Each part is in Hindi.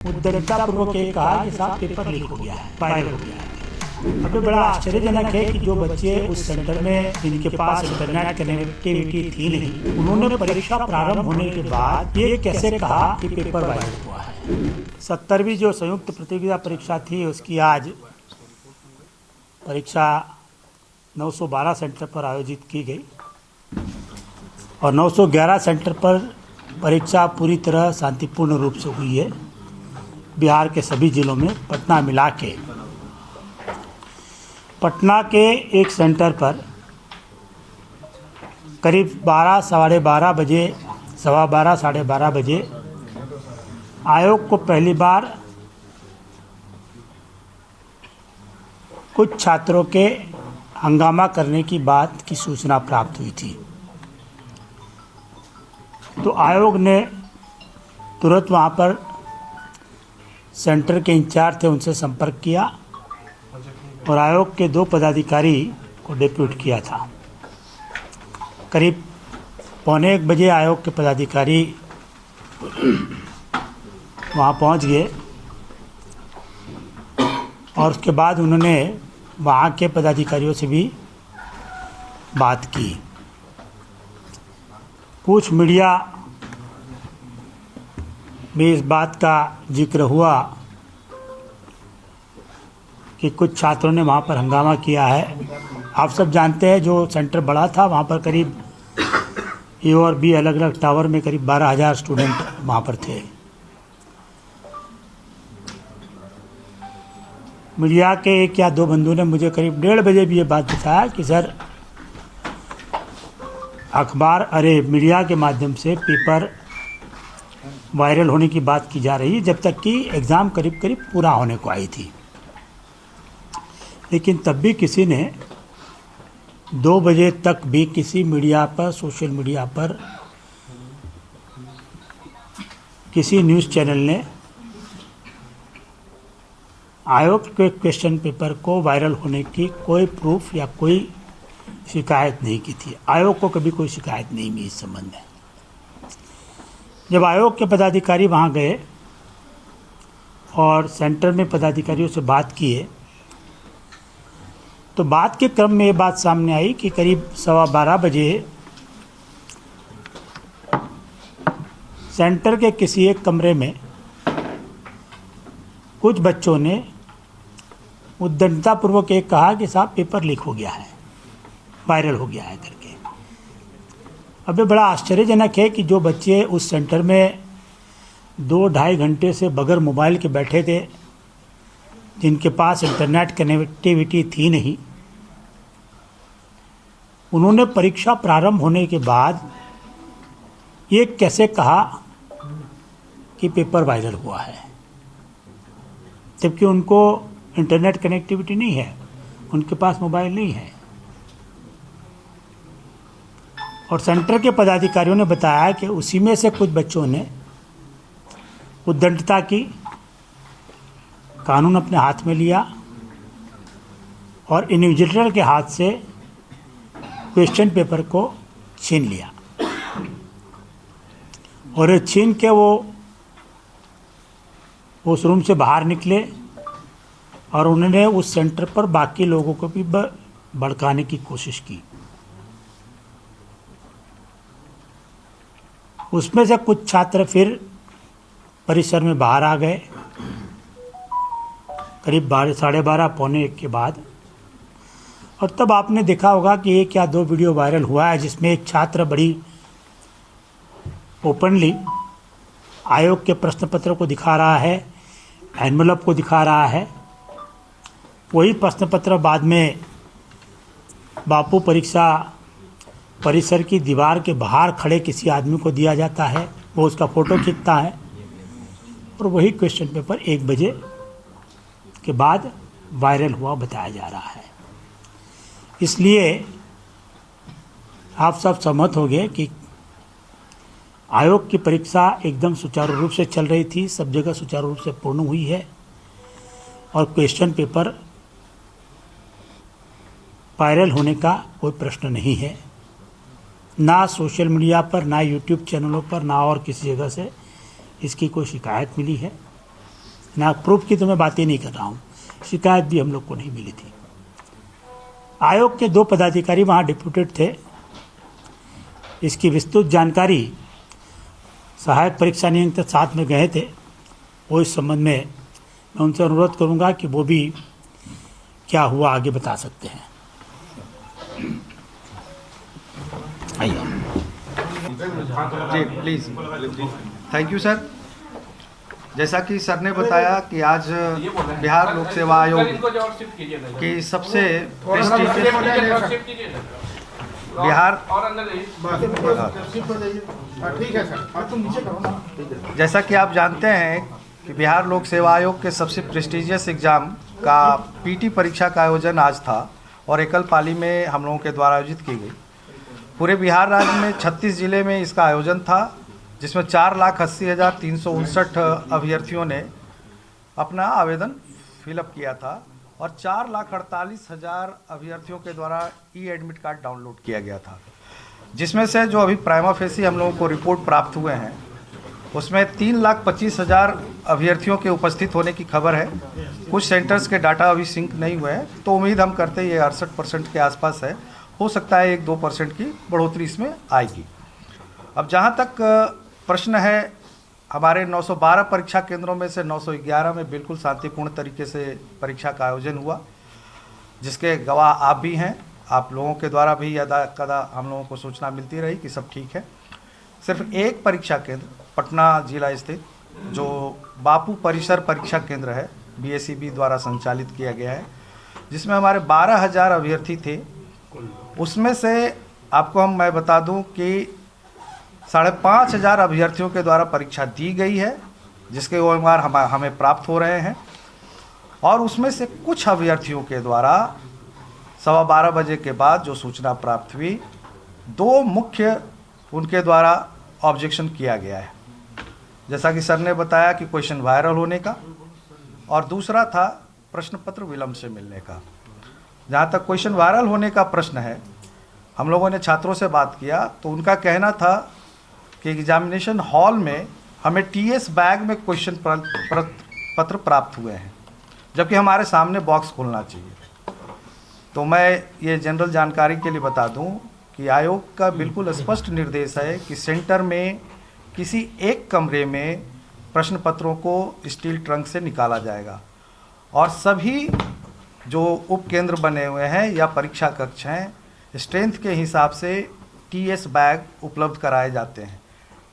उद्दंडतापूर्वक ये कहा कि साहब पेपर लीक हो गया है, वायरल हो गया है। अब ये बड़ा आश्चर्यजनक है कि जो बच्चे उस सेंटर में जिनके पास इंटरनेट कनेक्टिविटी थी नहीं, उन्होंने परीक्षा प्रारंभ होने के बाद ये कैसे कहा कि पेपर वायरल हुआ है। 70वीं जो संयुक्त प्रतियोगिता परीक्षा थी उसकी आज परीक्षा 912 सेंटर पर आयोजित की गई और 911 सेंटर पर परीक्षा पूरी तरह शांतिपूर्ण रूप से हुई है। बिहार के सभी जिलों में पटना मिला के पटना के एक सेंटर पर करीब 12 साढ़े 12 बजे सवा 12 साढ़े 12 बजे आयोग को पहली बार कुछ छात्रों के हंगामा करने की बात की सूचना प्राप्त हुई थी। तो आयोग ने तुरंत वहाँ पर सेंटर के इंचार्ज थे उनसे संपर्क किया और आयोग के 2 पदाधिकारी को डिप्यूट किया था। करीब 12:45 बजे आयोग के पदाधिकारी वहाँ पहुँच गए और उसके बाद उन्होंने वहाँ के पदाधिकारियों से भी बात की। कुछ मीडिया में इस बात का जिक्र हुआ कि कुछ छात्रों ने वहाँ पर हंगामा किया है। आप सब जानते हैं जो सेंटर बड़ा था वहाँ पर करीब ए और बी अलग अलग टावर में करीब 12,000 स्टूडेंट वहाँ पर थे। मीडिया के 1 या 2 बंधुओं ने मुझे करीब 1:30 बजे भी ये बात बताया कि सर मीडिया के माध्यम से पेपर वायरल होने की बात की जा रही है, जब तक कि एग्ज़ाम करीब करीब पूरा होने को आई थी। लेकिन तब भी किसी ने 2 बजे तक भी किसी मीडिया पर, सोशल मीडिया पर, किसी न्यूज़ चैनल ने आयोग के क्वेश्चन पेपर को वायरल होने की कोई प्रूफ या कोई शिकायत नहीं की थी। आयोग को कभी कोई शिकायत नहीं मिली इस संबंध में। जब आयोग के पदाधिकारी वहाँ गए और सेंटर में पदाधिकारियों से बात किए तो बात के क्रम में ये बात सामने आई कि करीब सवा 12 बजे सेंटर के किसी एक कमरे में कुछ बच्चों ने उद्दंडतापूर्वक ये कहा कि साहब पेपर लीक हो गया है, वायरल हो गया है करके। अब ये बड़ा आश्चर्यजनक है कि जो बच्चे उस सेंटर में 2-2.5 घंटे से बगैर मोबाइल के बैठे थे, जिनके पास इंटरनेट कनेक्टिविटी थी नहीं, उन्होंने परीक्षा प्रारंभ होने के बाद ये कैसे कहा कि पेपर वायरल हुआ है, जबकि उनको इंटरनेट कनेक्टिविटी नहीं है, उनके पास मोबाइल नहीं है। और सेंटर के पदाधिकारियों ने बताया कि उसी में से कुछ बच्चों ने उद्दंडता की, कानून अपने हाथ में लिया और इन्विजिलेटर के हाथ से क्वेश्चन पेपर को छीन लिया और छीन के वो उस रूम से बाहर निकले और उन्होंने उस सेंटर पर बाकी लोगों को भी भड़काने की कोशिश की। उसमें से कुछ छात्र फिर परिसर में बाहर आ गए करीब 12:30 पौने 1 के बाद। और तब आपने देखा होगा कि 1 या 2 वीडियो वायरल हुआ है जिसमें एक छात्र बड़ी ओपनली आयोग के प्रश्न पत्र को दिखा रहा है, एनवेलप को दिखा रहा है। वही प्रश्न पत्र बाद में बापू परीक्षा परिसर की दीवार के बाहर खड़े किसी आदमी को दिया जाता है, वो उसका फ़ोटो खींचता है और वही क्वेश्चन पेपर 1 बजे के बाद वायरल हुआ बताया जा रहा है। इसलिए आप सब सहमत हो गए कि आयोग की परीक्षा एकदम सुचारू रूप से चल रही थी, सब जगह सुचारू रूप से पूर्ण हुई है और क्वेश्चन पेपर वायरल होने का कोई प्रश्न नहीं है। ना सोशल मीडिया पर, ना यूट्यूब चैनलों पर, ना और किसी जगह से इसकी कोई शिकायत मिली है। ना प्रूफ की तो मैं बात ही नहीं कर रहा हूँ, शिकायत भी हम लोग को नहीं मिली थी। आयोग के 2 पदाधिकारी वहाँ डिप्यूटेड थे। इसकी विस्तृत जानकारी सहायक परीक्षा नियंत्रक साथ में गए थे, वो इस संबंध में मैं उनसे अनुरोध करूंगा कि वो भी क्या हुआ आगे बता सकते हैं। आइए जी प्लीज। Thank you sir. जैसा कि सर ने बताया कि आज बिहार लोक सेवा आयोग की सबसे प्रेस्टीजियस बिहार ठीक है सर, जैसा कि आप जानते हैं कि बिहार लोक सेवा आयोग के सबसे प्रेस्टीजियस एग्ज़ाम का पीटी परीक्षा का आयोजन आज था और एकल पाली में हम लोगों के द्वारा आयोजित की गई। पूरे बिहार राज्य में 36 जिले में इसका आयोजन था, जिसमें 4,80,359 अभ्यर्थियों ने अपना आवेदन फिलअप किया था और 4,48,000 अभ्यर्थियों के द्वारा ई एडमिट कार्ड डाउनलोड किया गया था, जिसमें से जो अभी प्राइमा फेसी हम लोगों को रिपोर्ट प्राप्त हुए हैं उसमें 3,25,000 अभ्यर्थियों के उपस्थित होने की खबर है। कुछ सेंटर्स के डाटा अभी सिंक नहीं हुए हैं, तो उम्मीद हम करते हैं ये 68% के आसपास है। हो सकता है 1-2% की बढ़ोतरी इसमें आएगी। अब जहाँ तक प्रश्न है, हमारे 912 परीक्षा केंद्रों में से 911 में बिल्कुल शांतिपूर्ण तरीके से परीक्षा का आयोजन हुआ, जिसके गवाह आप भी हैं। आप लोगों के द्वारा भी यदा कदा हम लोगों को सूचना मिलती रही कि सब ठीक है। सिर्फ एक परीक्षा केंद्र पटना जिला स्थित जो बापू परिसर परीक्षा केंद्र है, BSEB द्वारा संचालित किया गया है, जिसमें हमारे 12,000 अभ्यर्थी थे। उसमें से आपको मैं बता दूं कि 5,500 अभ्यर्थियों के द्वारा परीक्षा दी गई है, जिसके ओएमआर हमें प्राप्त हो रहे हैं। और उसमें से कुछ अभ्यर्थियों के द्वारा 12:15 बजे के बाद जो सूचना प्राप्त हुई, 2 मुख्य उनके द्वारा ऑब्जेक्शन किया गया है। जैसा कि सर ने बताया कि क्वेश्चन वायरल होने का, और दूसरा था प्रश्न पत्र विलंब से मिलने का। जहाँ तक क्वेश्चन वायरल होने का प्रश्न है, हम लोगों ने छात्रों से बात किया तो उनका कहना था कि एग्जामिनेशन हॉल में हमें TS बैग में क्वेश्चन पत्र प्राप्त हुए हैं, जबकि हमारे सामने बॉक्स खोलना चाहिए। तो मैं ये जनरल जानकारी के लिए बता दूं कि आयोग का बिल्कुल स्पष्ट निर्देश है कि सेंटर में किसी एक कमरे में प्रश्न पत्रों को स्टील ट्रंक से निकाला जाएगा और सभी जो उपकेंद्र बने हुए हैं या परीक्षा कक्ष हैं, स्ट्रेंथ के हिसाब से TS बैग उपलब्ध कराए जाते हैं।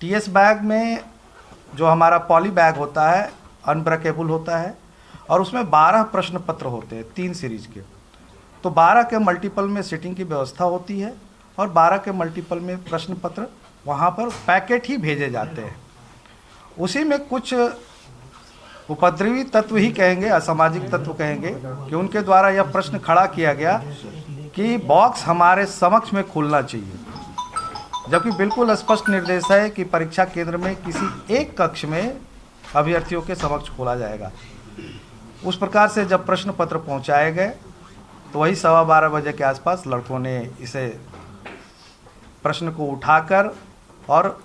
TS बैग में जो हमारा पॉली बैग होता है, अनब्रेकेबल होता है, और उसमें 12 प्रश्न पत्र होते हैं 3 सीरीज के। तो 12 के मल्टीपल में सीटिंग की व्यवस्था होती है और 12 के मल्टीपल में प्रश्न पत्र वहाँ पर पैकेट ही भेजे जाते हैं। उसी में कुछ उपद्रवी तत्व ही कहेंगे, असामाजिक तत्व कहेंगे, कि उनके द्वारा यह प्रश्न खड़ा किया गया कि बॉक्स हमारे समक्ष में खुलना चाहिए, जबकि बिल्कुल स्पष्ट निर्देश है कि परीक्षा केंद्र में किसी एक कक्ष में अभ्यर्थियों के समक्ष खोला जाएगा। उस प्रकार से जब प्रश्न पत्र पहुंचाए गए तो वही 12:15 बजे के आसपास लड़कों ने इसे प्रश्न को उठाकर और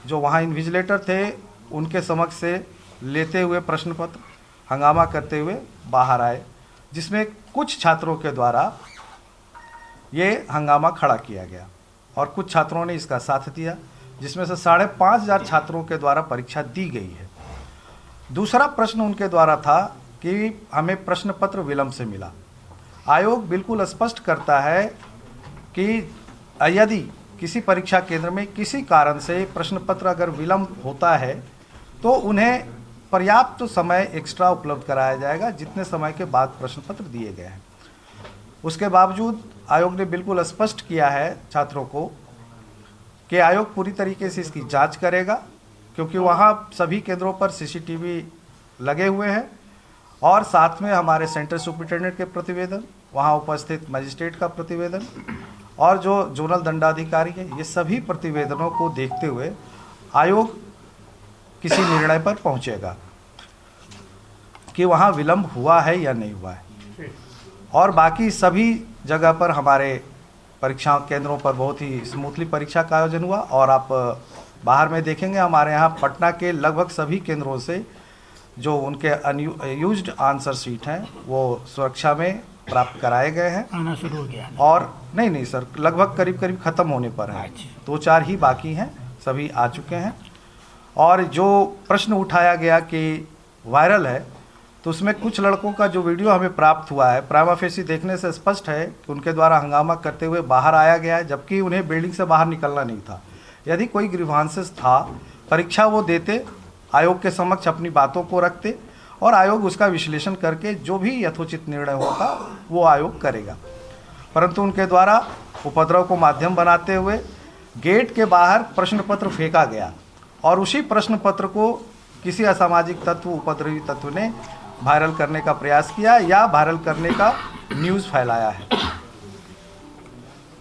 जो वहाँ इन्विजिलेटर थे उनके समक्ष से लेते हुए प्रश्न पत्र हंगामा करते हुए बाहर आए, जिसमें कुछ छात्रों के द्वारा ये हंगामा खड़ा किया गया और कुछ छात्रों ने इसका साथ दिया, जिसमें से 5,500 छात्रों के द्वारा परीक्षा दी गई है। दूसरा प्रश्न उनके द्वारा था कि हमें प्रश्न पत्र विलंब से मिला। आयोग बिल्कुल स्पष्ट करता है कि यदि किसी परीक्षा केंद्र में किसी कारण से प्रश्न पत्र अगर विलंब होता है तो उन्हें पर्याप्त समय एक्स्ट्रा उपलब्ध कराया जाएगा, जितने समय के बाद प्रश्न पत्र दिए गए हैं। उसके बावजूद आयोग ने बिल्कुल स्पष्ट किया है छात्रों को कि आयोग पूरी तरीके से इसकी जांच करेगा, क्योंकि वहाँ सभी केंद्रों पर CCTV लगे हुए हैं और साथ में हमारे सेंटर सुपरिटेंडेंट के प्रतिवेदन, वहाँ उपस्थित मजिस्ट्रेट का प्रतिवेदन और जो जोनल दंडाधिकारी है, ये सभी प्रतिवेदनों को देखते हुए आयोग किसी निर्णय पर पहुंचेगा कि वहाँ विलंब हुआ है या नहीं हुआ है। और बाकी सभी जगह पर हमारे परीक्षा केंद्रों पर बहुत ही स्मूथली परीक्षा का आयोजन हुआ। और आप बाहर में देखेंगे हमारे यहाँ पटना के लगभग सभी केंद्रों से जो उनके अनयूज्ड आंसर शीट हैं वो सुरक्षा में प्राप्त कराए गए हैं। आना शुरू हो गया है। और नहीं सर, लगभग करीब ख़त्म होने पर है। 2-4 ही बाकी हैं, सभी आ चुके हैं। और जो प्रश्न उठाया गया कि वायरल है, तो उसमें कुछ लड़कों का जो वीडियो हमें प्राप्त हुआ है, प्राइमा फेसी देखने से स्पष्ट है कि उनके द्वारा हंगामा करते हुए बाहर आया गया है, जबकि उन्हें बिल्डिंग से बाहर निकलना नहीं था। यदि कोई ग्रीवांसेस था, परीक्षा वो देते, आयोग के समक्ष अपनी बातों को रखते और आयोग उसका विश्लेषण करके जो भी यथोचित निर्णय होगा वो आयोग करेगा। परंतु उनके द्वारा उपद्रव को माध्यम बनाते हुए गेट के बाहर प्रश्न पत्र फेंका गया और उसी प्रश्न पत्र को किसी असामाजिक तत्व, उपद्रवी तत्व ने वायरल करने का प्रयास किया या वायरल करने का न्यूज़ फैलाया है।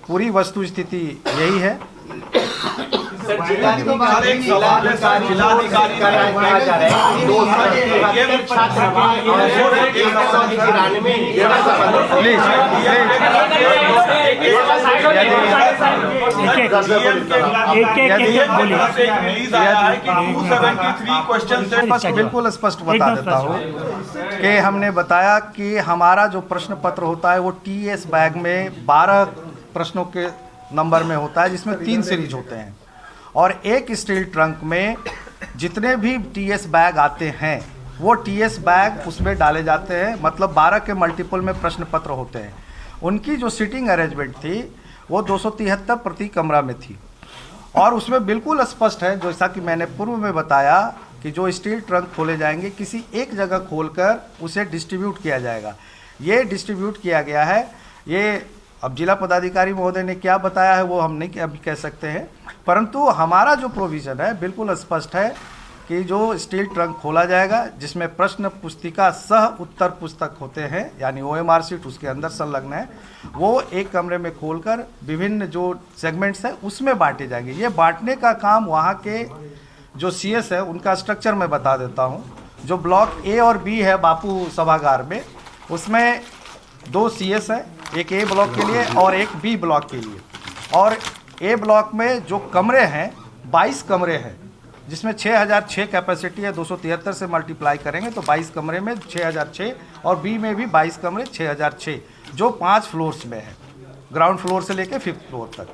पूरी वस्तु स्थिति यही है। बिल्कुल स्पष्ट बता देता हूँ कि हमने बताया कि हमारा जो प्रश्न पत्र होता है वो TS बैग में 12 प्रश्नों के नंबर में होता है, जिसमें 3 सीरीज होते हैं और एक स्टील ट्रंक में जितने भी TS बैग आते हैं वो TS बैग उसमें डाले जाते हैं। मतलब 12 के मल्टीपल में प्रश्न पत्र होते हैं। उनकी जो सीटिंग अरेंजमेंट थी वो 273 प्रति कमरा में थी और उसमें बिल्कुल स्पष्ट है, जैसा कि मैंने पूर्व में बताया, कि जो स्टील ट्रंक खोले जाएंगे किसी एक जगह खोलकर उसे डिस्ट्रीब्यूट किया जाएगा। ये डिस्ट्रीब्यूट किया गया है। ये अब जिला पदाधिकारी महोदय ने क्या बताया है वो हम नहीं अभी कह सकते हैं, परंतु हमारा जो प्रोविज़न है बिल्कुल स्पष्ट है कि जो स्टील ट्रंक खोला जाएगा जिसमें प्रश्न पुस्तिका सह उत्तर पुस्तक होते हैं, यानी OMR शीट उसके अंदर संलग्न है, वो एक कमरे में खोलकर विभिन्न जो सेगमेंट्स हैं उसमें बांटे जाएंगे। ये बांटने का काम वहाँ के जो CS है उनका स्ट्रक्चर मैं बता देता हूँ। जो ब्लॉक A और B है बापू सभागार में, उसमें 2 CS है, एक A ब्लॉक के लिए और एक B ब्लॉक के लिए। और A ब्लॉक में जो कमरे हैं 22 कमरे हैं, जिसमें 6006 कैपेसिटी है। 273 से मल्टीप्लाई करेंगे तो 22 कमरे में 6006 और B में भी 22 कमरे 6006, जो 5 फ्लोर्स में है, ग्राउंड फ्लोर से लेके 5th फ्लोर तक।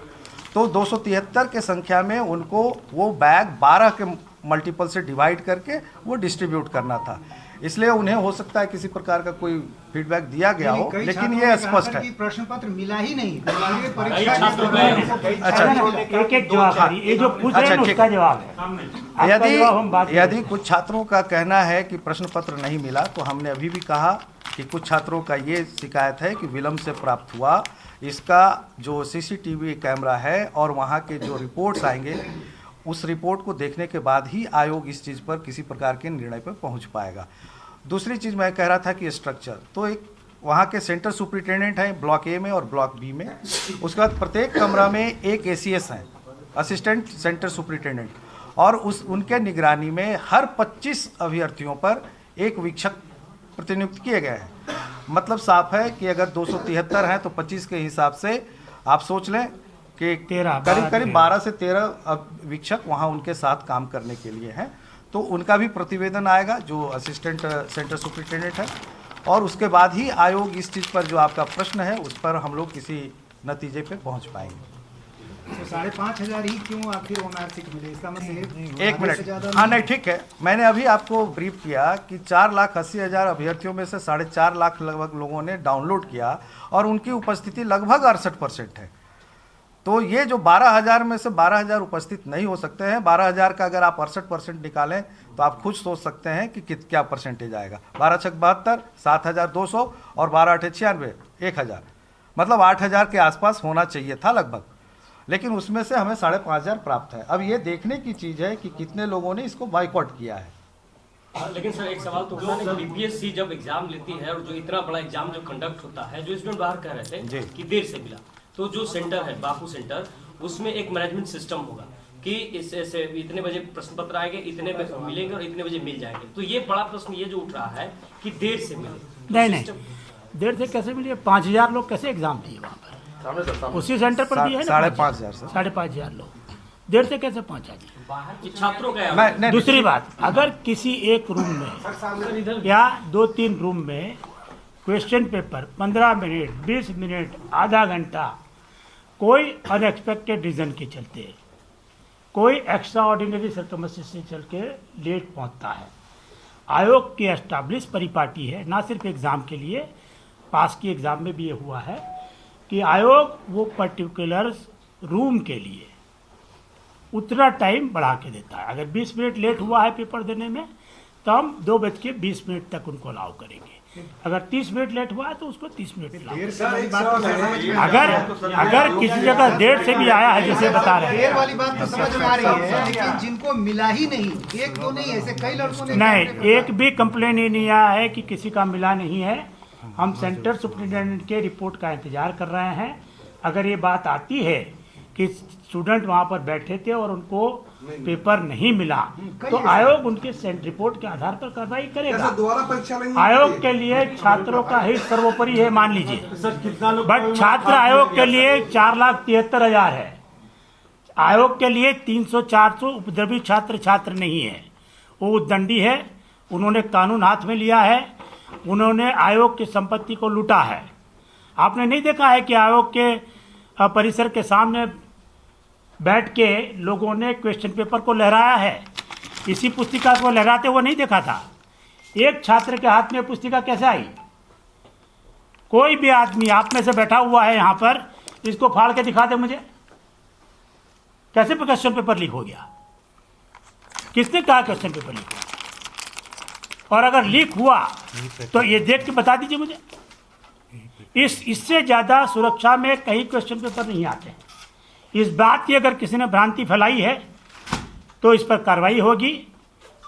तो 273 के संख्या में उनको वो बैग 12 के मल्टीपल से डिवाइड करके वो डिस्ट्रीब्यूट करना था। इसलिए उन्हें हो सकता है किसी प्रकार का कोई फीडबैक दिया गया हो, लेकिन ये स्पष्ट है। प्रश्न पत्र मिला ही नहीं। अच्छा, एक जवाब, ये जो पूछ रहे हैं उसका जवाब है। यदि कुछ छात्रों का कहना है कि प्रश्न पत्र नहीं मिला, तो हमने अभी भी कहा कि कुछ छात्रों का ये शिकायत है कि विलम्ब से प्राप्त हुआ। इसका जो CCTV कैमरा है और वहाँ के जो रिपोर्ट्स आएंगे, उस रिपोर्ट को देखने के बाद ही आयोग इस चीज़ पर किसी प्रकार के निर्णय पर पहुँच पाएगा। दूसरी चीज़ मैं कह रहा था कि स्ट्रक्चर, तो एक वहाँ के सेंटर सुपरिटेंडेंट हैं ब्लॉक A में और ब्लॉक B में। उसके बाद प्रत्येक कमरा में एक ACS हैं, असिस्टेंट सेंटर सुपरिटेंडेंट, और उनके निगरानी में हर 25 अभ्यर्थियों पर एक वीक्षक प्रतिनियुक्त किए गए हैं। मतलब साफ है कि अगर 273 हैं तो 25 के हिसाब से आप सोच लें कि करीब 12 से 13 वीक्षक वहाँ उनके साथ काम करने के लिए हैं। तो उनका भी प्रतिवेदन आएगा जो असिस्टेंट सेंटर सुपरिटेंडेंट है, और उसके बाद ही आयोग इस चीज़ पर जो आपका प्रश्न है उस पर हम लोग किसी नतीजे पे पहुंच पाएंगे। तो 5,500 ही क्यों आखिर OMR सीट मिले? इसका मतलब एक मिनट, हाँ नहीं ठीक है, मैंने अभी आपको ब्रीफ किया कि 4,80,000 अभ्यर्थियों में से 4.5 लाख लगभग लोगों ने डाउनलोड किया और उनकी उपस्थिति लगभग 68% है। तो ये जो 12,000 में से 12,000 उपस्थित नहीं हो सकते हैं। 12,000 का अगर आप 68% निकालें तो आप खुद सोच सकते हैं कि क्या परसेंटेज आएगा। 12 छक 72, 7,200 और 12 8 96, 1,000, मतलब 8,000 के आसपास होना चाहिए था लगभग, लेकिन उसमें से हमें 5,500 प्राप्त है। अब ये देखने की चीज़ है कि कितने लोगों ने इसको बाइकआउट किया है। लेकिन सर एक सवाल तो उठा है कि BPSC जब एग्जाम लेती है और जो इतना बड़ा एग्जाम जो कंडक्ट होता है, जो स्टूडेंट बाहर कह रहे थे कि देर से मिला, तो जो सेंटर है बापू सेंटर, उसमें एक मैनेजमेंट सिस्टम होगा कि इससे इतने बजे प्रश्न पत्र आएंगे, इतने बजे मिलेंगे और इतने बजे मिल जाएंगे। तो ये बड़ा प्रश्न ये जो उठ रहा है कि देर से मिले। नहीं, देर से कैसे मिले? 5,000 लोग कैसे एग्जाम दिए वहाँ पर? उसी सेंटर पर दिए है ना 5,500 सर। 5,500 लोग। देर से कैसे पहुंचा जी? बाहर के छात्रों का मैं दूसरी बात, अगर किसी एक रूम में या 2-3 रूम में क्वेश्चन पेपर 15 मिनट, 20 मिनट, आधा घंटा कोई अनएक्सपेक्टेड रीजन के चलते, कोई एक्स्ट्रा ऑर्डिनरी सर्कमस्टेंस से चल के लेट पहुंचता है, आयोग की एस्टैब्लिश परिपाटी है, ना सिर्फ एग्ज़ाम के लिए, पास की एग्ज़ाम में भी ये हुआ है कि आयोग वो पर्टिकुलर रूम के लिए उतना टाइम बढ़ा के देता है। अगर 20 मिनट लेट हुआ है पेपर देने में तो हम 2:20 तक उनको अलाउ करेंगे। अगर 30 मिनट लेट हुआ है तो उसको 30 मिनट अलाउ देर से वाली बात तो समझ में अगर किसी जगह देर से भी आया है जैसे बता रहे देर हैं, वाली बात तो समझ में आ रही है, लेकिन जिनको मिला ही नहीं, एक दो नहीं, ऐसे कई लड़कों ने नहीं, एक भी कंप्लेन ही नहीं आया है कि किसी का मिला नहीं है। हम सेंटर सुप्रिंटेंडेंट के रिपोर्ट का इंतजार कर रहे हैं। अगर ये बात आती है कि स्टूडेंट वहाँ पर बैठे थे और उनको पेपर नहीं मिला तो आयोग उनके रिपोर्ट के आधार पर कार्रवाई करेगा। दोबारा परीक्षा लेंगे। आयोग के लिए छात्रों का हित सर्वोपरि है, मान लीजिए, बट छात्र आयोग के लिए 4,73,000 है। आयोग के लिए 300-400 उपद्रवी छात्र नहीं है, वो उद्दंडी है। उन्होंने कानून हाथ में लिया है, उन्होंने आयोग की संपत्ति को लूटा है। आपने नहीं देखा है कि आयोग के परिसर के सामने बैठ के लोगों ने क्वेश्चन पेपर को लहराया है? इसी पुस्तिका को लहराते हुए नहीं देखा था। एक छात्र के हाथ में पुस्तिका कैसे आई? कोई भी आदमी आप में से बैठा हुआ है यहाँ पर, इसको फाड़ के दिखा दे मुझे, कैसे क्वेश्चन पेपर लीक हो गया? किसने कहा क्वेश्चन पेपर लीक हुआ? और अगर लीक हुआ तो ये देख के बता दीजिए मुझे। इससे ज्यादा सुरक्षा में कहीं क्वेश्चन पेपर नहीं आते। इस बात की अगर किसी ने भ्रांति फैलाई है तो इस पर कार्रवाई होगी।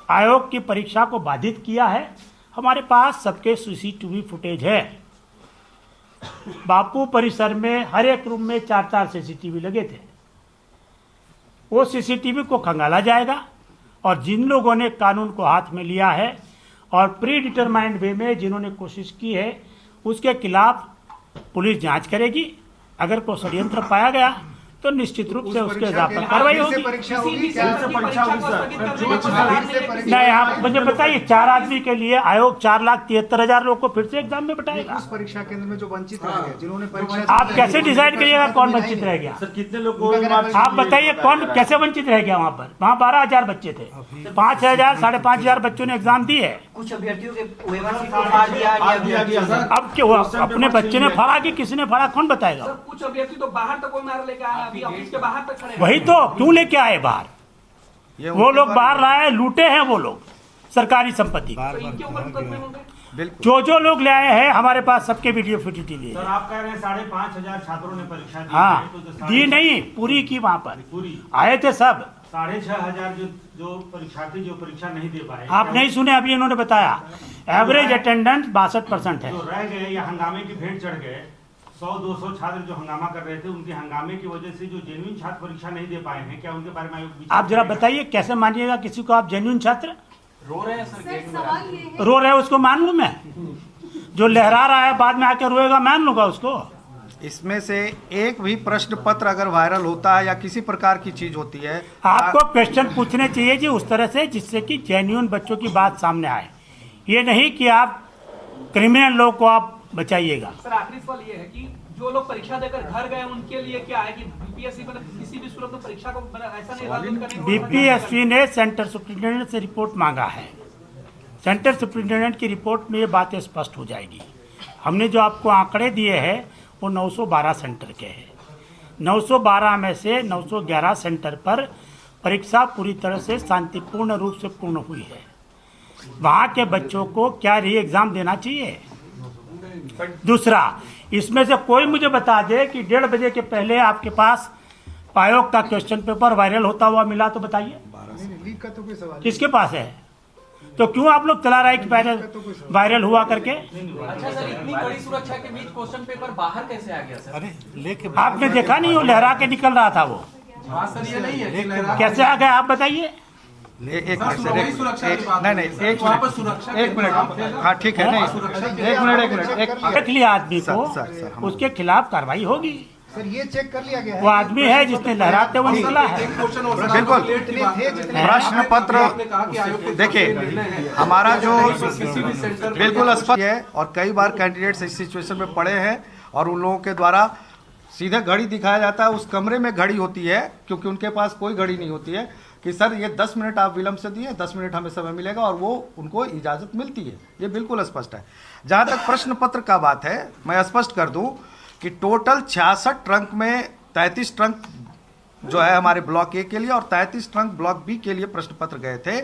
आयोग की परीक्षा को बाधित किया है। हमारे पास सबके सीसीटीवी फुटेज है। बापू परिसर में हर एक रूम में 4-4 सीसीटीवी लगे थे। वो सीसीटीवी को खंगाला जाएगा और जिन लोगों ने कानून को हाथ में लिया है और प्री डिटरमाइंड वे में जिन्होंने कोशिश की है उसके खिलाफ पुलिस जांच करेगी। अगर कोई षड्यंत्र पाया गया तो निश्चित रूप से उसके हिसाब पर कार्रवाई होगी। परीक्षा होगी क्या? नहीं, आप मुझे बताइए, 4 आदमी के लिए आयोग 4,73,000 लोग को फिर से एग्जाम में बैठाएगा? उस परीक्षा केंद्र में जो वंचित रह गए, जिन्होंने परीक्षा, आप कैसे डिसाइड करिएगा कौन वंचित रह गया? कितने लोग आप बताइए कौन कैसे वंचित रह गया? वहाँ पर 12,000 बच्चे थे, 5,000 5,500 बच्चों ने एग्जाम दी है। कुछ अभ्यर्थियों के वेबल को फाड़ दिया। अब क्या हुआ? अपने बच्चे ने फाड़ा कि किसी ने फाड़ा, कौन बताएगा? कुछ अभ्यर्थी तो बाहर तक कोई मार लेके आए, अभी ऑफिस के बाहर तक खड़े। वही तो, क्यों लेके आए बाहर? वो लोग बाहर लाए, लूटे हैं वो लोग सरकारी संपत्ति। तो इनके ऊपर मुकदमे होंगे। जो लोग ले आए हैं हमारे पास सबके वीडियो फुटेज लिए। सर आप कह रहे हैं 5,500 छात्रों ने परीक्षा दी। हाँ, तो दी नहीं, पूरी की। वहाँ पर पूरी आए थे सब। 6,500 जो परीक्षार्थी जो परीक्षा नहीं दे पाए। आप नहीं सुने? अभी इन्होंने बताया एवरेज अटेंडेंस 62% है। जो रह गए या हंगामे की भेंट चढ़ गए, 100-200 छात्र जो हंगामा कर रहे थे, उनके हंगामे की वजह से जो जेन्युइन छात्र परीक्षा नहीं दे पाए हैं, क्या उनके बारे में आयोग आप जरा बताइए, कैसे मानिएगा किसी को आप जेन्युइन छात्र? रो रहे हैं सर, गेट में रो रहे हैं उसको मान लूं मैं? जो लहरा रहा है बाद में आकर रोएगा, मान लूंगा उसको? इसमें से एक भी प्रश्न पत्र अगर वायरल होता है या किसी प्रकार की चीज होती है, आपको क्वेश्चन पूछने चाहिए जी उस तरह से जिससे कि जेन्युइन बच्चों की बात सामने आए। ये नहीं कि आप क्रिमिनल लोग को आप बचाइएगा। सर आखिरी सवाल ये है कि जो लोग परीक्षा देकर घर गए उनके लिए क्या है कि बीपीएससी किसी भी सूरत में परीक्षा को ऐसा नहीं रद्द करने। बीपीएससी ने सेंटर सुप्रिंटेंडेंट से रिपोर्ट मांगा है। सेंटर सुप्रिंटेंडेंट की रिपोर्ट में ये बातें स्पष्ट हो जाएगी। हमने जो आपको आंकड़े दिए हैं वो 912 सेंटर के हैं। 912 में से 911 सेंटर पर परीक्षा पूरी तरह से शांतिपूर्ण रूप से पूर्ण हुई है। वहाँ के बच्चों को क्या री एग्जाम देना चाहिए? दूसरा, इसमें से कोई मुझे बता दे कि 1:30 बजे के पहले आपके पास आयोग का क्वेश्चन पेपर वायरल होता हुआ मिला तो बताइए। लीक का तो कोई सवाल किसके पास है? तो क्यों आप लोग चला रहे हैं कि वायरल हुआ करके? अच्छा सर, इतनी बड़ी सुरक्षा के बीच क्वेश्चन पेपर बाहर कैसे आ गया सर? अरे लेके आपने देखा नहीं, वो लहरा के निकल रहा था वो। हाँ सर, ये नहीं है कैसे आ गया आप बताइए? एक मिनट, हाँ ठीक है, नहीं एक मिनट देख लिया आदमी सर, को, सर, हम- उसके खिलाफ कार्रवाई होगी। सर ये चेक कर लिया गया है वो आदमी है जिसने लहराते हुए निकला है। बिल्कुल कितने थे जितने प्रश्न पत्र देखिए हमारा जो बिल्कुल स्पष्ट है, और कई बार कैंडिडेट्स इस सिचुएशन में पड़े हैं और उन लोगों के द्वारा सीधे घड़ी दिखाया जाता है। उस कमरे में घड़ी होती है, क्योंकि उनके पास कोई घड़ी नहीं होती है कि सर ये 10 मिनट आप विलंब से दिए, 10 मिनट हमें समय मिलेगा, और वो उनको इजाज़त मिलती है। ये बिल्कुल स्पष्ट है। जहाँ तक प्रश्न पत्र का बात है, मैं स्पष्ट कर दूं कि टोटल 66 ट्रंक में 33 ट्रंक जो है हमारे ब्लॉक ए के लिए और 33 ट्रंक ब्लॉक बी के लिए प्रश्न पत्र गए थे।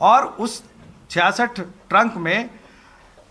और उस 66 ट्रंक में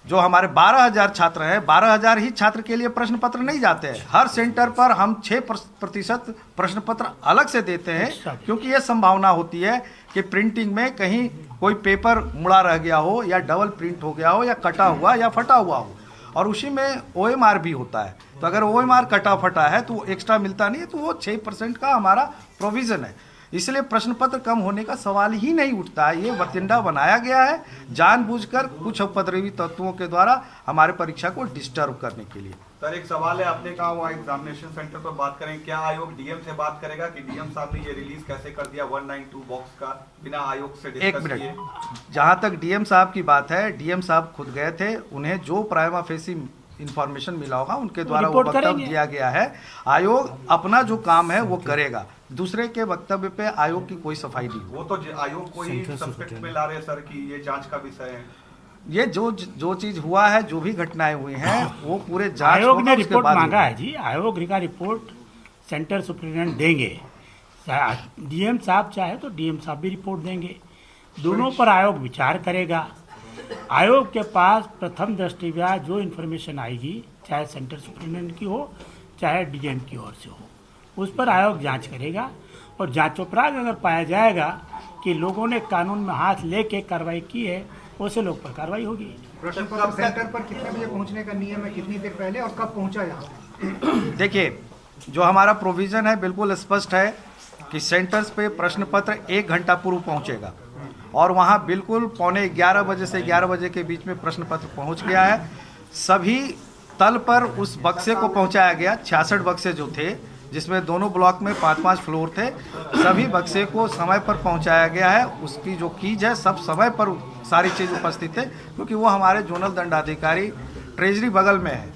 जो हमारे 12,000 छात्र हैं, 12,000 ही छात्र के लिए प्रश्न पत्र नहीं जाते हैं। हर सेंटर पर हम 6% प्रश्न पत्र अलग से देते हैं, क्योंकि ये संभावना होती है कि प्रिंटिंग में कहीं कोई पेपर मुड़ा रह गया हो, या डबल प्रिंट हो गया हो, या कटा हुआ या फटा हुआ हो, और उसी में OMR भी होता है। तो अगर OMR कटा फटा है तो एक्स्ट्रा मिलता नहीं है, तो वो 6% का हमारा प्रोविज़न है। इसलिए प्रश्न पत्र कम होने का सवाल ही नहीं उठता है। ये वतिंडा बनाया गया है जानबूझकर कुछ उपद्रवी तत्वों के द्वारा हमारे परीक्षा को डिस्टर्ब करने के लिए। सर एक सवाल है, आपने कहा वहाँ एग्जामिनेशन सेंटर पर बात करें, क्या आयोग डीएम से बात करेगा कि डीएम साहब ने ये रिलीज कैसे कर दिया 192 बॉक्स का बिना आयोग से एक डिस्कस किए? मिनट, जहाँ तक डीएम साहब की बात है, डीएम साहब खुद गए थे, उन्हें जो प्राइमा फेसी इंफॉर्मेशन मिला होगा उनके द्वारा वो वक्तव्य दिया गया है। आयोग अपना जो काम है वो करेगा, दूसरे के वक्तव्य पे आयोग की कोई सफाई नहीं होगी। वो तो आयोग को ही सस्पेक्ट में ला रहे सर कि ये जांच का विषय है। ये जो चीज हुआ है, जो भी घटनाएं हुई हैं, वो पूरे जांच आयोग ने होगा, उसके रिपोर्ट बाद मांगा है जी। आयोग का रिपोर्ट सेंटर सुप्रिटेंडेंट देंगे। डीएम साहब चाहे तो डीएम साहब भी रिपोर्ट देंगे। दोनों पर आयोग विचार करेगा। आयोग के पास प्रथम दृष्टया जो इन्फॉर्मेशन आएगी, चाहे सेंटर सुप्रिटेंडेंट की हो चाहे डीएम की ओर से हो, उस पर आयोग जांच करेगा। और जांचोपरांत अगर पाया जाएगा कि लोगों ने कानून में हाथ लेके कार्रवाई की है, वैसे लोग पर कार्रवाई होगी। प्रश्न पत्र सेंटर पर कितने बजे पहुंचने का नियम है, कितनी देर पहले, और कब पहुंचा यहाँ? देखिए, जो हमारा प्रोविजन है बिल्कुल स्पष्ट है कि सेंटर्स पे प्रश्न पत्र 1 घंटा पूर्व पहुंचेगा, और वहाँ बिल्कुल 11:15 बजे से 11 बजे के बीच में प्रश्न पत्र पहुंच गया है। सभी तल पर उस बक्से को पहुंचाया गया। 66 बक्से जो थे, जिसमें दोनों ब्लॉक में 5-5 फ्लोर थे, सभी बक्से को समय पर पहुंचाया गया है। उसकी जो कीज है, सब समय पर सारी चीज़ उपस्थित है, क्योंकि वो हमारे जोनल दंडाधिकारी ट्रेजरी बगल में है।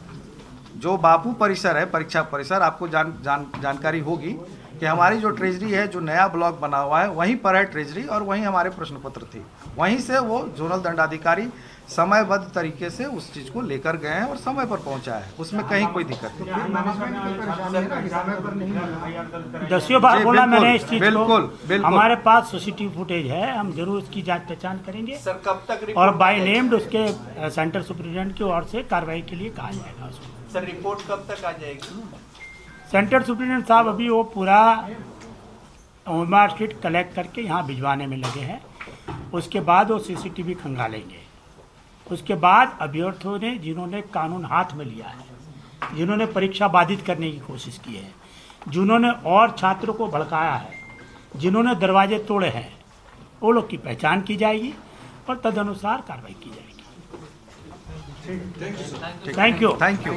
जो बापू परिसर है, परीक्षा परिसर, आपको जानकारी होगी कि हमारी जो ट्रेजरी है, जो नया ब्लॉक बना हुआ है, वहीं पर है ट्रेजरी, और वहीं हमारे प्रश्न पत्र थे। वहीं से वो जोनल दंडाधिकारी समयबद्ध तरीके से उस चीज को लेकर गए हैं और समय पर पहुंचा है, उसमें कहीं कोई दिक्कत नहीं। दसियों बार जी, बोला बिल्कुल, मैंने इस चीज बिल्कुल, को। बिल्कुल। हमारे पास सीसीटीवी फुटेज है, हम जरूर इसकी जांच पहचान करेंगे। सर कब तक और रिपोर्ट बाय आ जाएगी? नेम्ड उसके सेंटर सुप्रिटेंडेंट की ओर से कार्रवाई के लिए कहा जाएगा उसको। सर रिपोर्ट कब तक आ जाएगी? सेंटर सुप्रिटेंडेंट साहब अभी वो पूरा OMR शीट कलेक्ट करके यहाँ भिजवाने में लगे हैं। उसके बाद वो CCTV खंगालेंगे। उसके बाद अभ्यर्थियों ने, जिन्होंने कानून हाथ में लिया है, जिन्होंने परीक्षा बाधित करने की कोशिश की है, जिन्होंने और छात्रों को भड़काया है, जिन्होंने दरवाजे तोड़े हैं, वो लोग की पहचान की जाएगी और तदनुसार कार्रवाई की जाएगी। Thank you. Thank you.